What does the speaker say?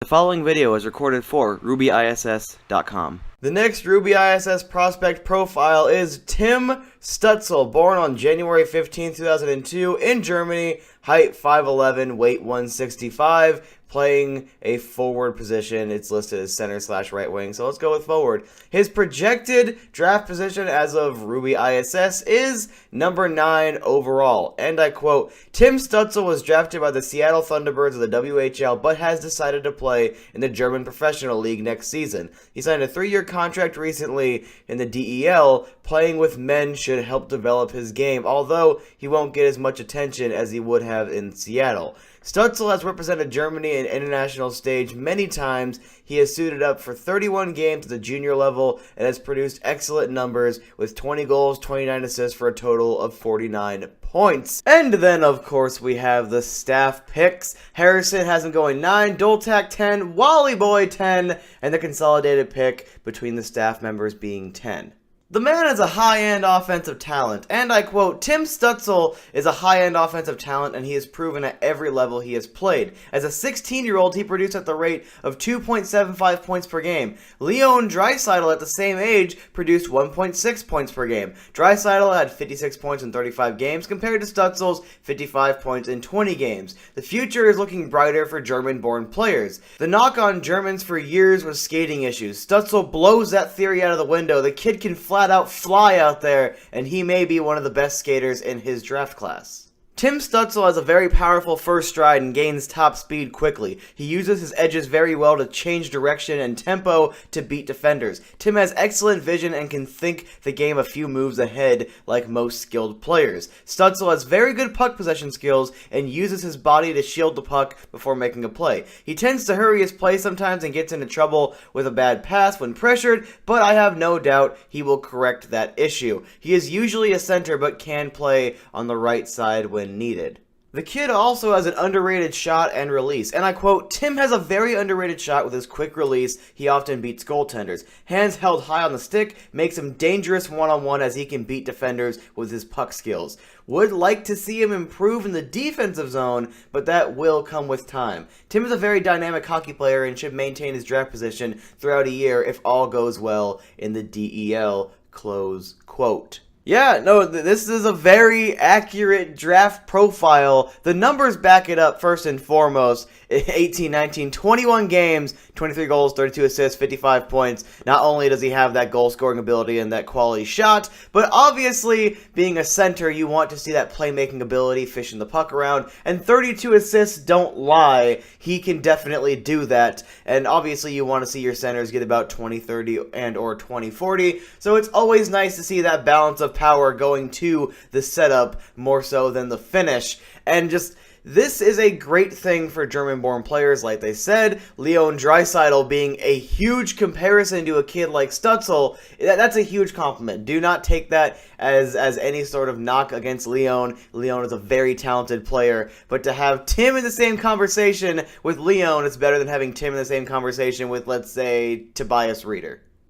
The following video was recorded for RubyISS.com. The next Ruby ISS prospect profile is Tim Stutzle, born on January 15, 2002 in Germany, height 5'11", weight 165, playing a forward position. It's listed as center/right wing, so let's go with forward. His projected draft position as of Ruby ISS is number 9 overall, and I quote, "Tim Stutzle was drafted by the Seattle Thunderbirds of the WHL, but has decided to play in the German Professional League next season. He signed a 3-year contract recently in the DEL. Playing with men should help develop his game, although he won't get as much attention as he would have in Seattle. Stutzle has represented Germany in international stage many times. He has suited up for 31 games at the junior level and has produced excellent numbers with 20 goals, 29 assists for a total of 49 points." And then, of course, we have the staff picks. Harrison has him going 9, Doltak 10, Wally Boy 10, and the consolidated pick between the staff members being 10. The man is a high-end offensive talent, and I quote, "Tim Stutzle is a high-end offensive talent, and he has proven at every level he has played. As a 16-year-old, he produced at the rate of 2.75 points per game. Leon Draisaitl at the same age produced 1.6 points per game. Draisaitl had 56 points in 35 games compared to Stutzle's 55 points in 20 games. The future is looking brighter for German-born players. The knock on Germans for years was skating issues. Stutzle blows that theory out of the window. The kid can flat out fly out there, and he may be one of the best skaters in his draft class." Tim Stutzle has a very powerful first stride and gains top speed quickly. He uses his edges very well to change direction and tempo to beat defenders. Tim has excellent vision and can think the game a few moves ahead like most skilled players. Stutzle has very good puck possession skills and uses his body to shield the puck before making a play. He tends to hurry his play sometimes and gets into trouble with a bad pass when pressured, but I have no doubt he will correct that issue. He is usually a center but can play on the right side when needed. The kid also has an underrated shot and release, and I quote, "Tim has a very underrated shot with his quick release. He often beats goaltenders. Hands held high on the stick makes him dangerous one-on-one as he can beat defenders with his puck skills. Would like to see him improve in the defensive zone, but that will come with time. Tim is a very dynamic hockey player and should maintain his draft position throughout a year if all goes well in the DEL," close quote. Yeah, no, this is a very accurate draft profile. The numbers back it up first and foremost. 18, 19, 21 games, 23 goals, 32 assists, 55 points. Not only does he have that goal-scoring ability and that quality shot, but obviously, being a center, you want to see that playmaking ability, fishing the puck around, and 32 assists don't lie. He can definitely do that, and obviously you want to see your centers get about 20-30 and or 20-40, so it's always nice to see that balance of power going to the setup more so than the finish. And just, this is a great thing for German-born players, like they said. Leon Draisaitl being a huge comparison to a kid like Stutzle, that's a huge compliment. Do not take that as any sort of knock against Leon. Leon is a very talented player, but to have Tim in the same conversation with Leon, it's better than having Tim in the same conversation with, let's say, Tobias Reeder.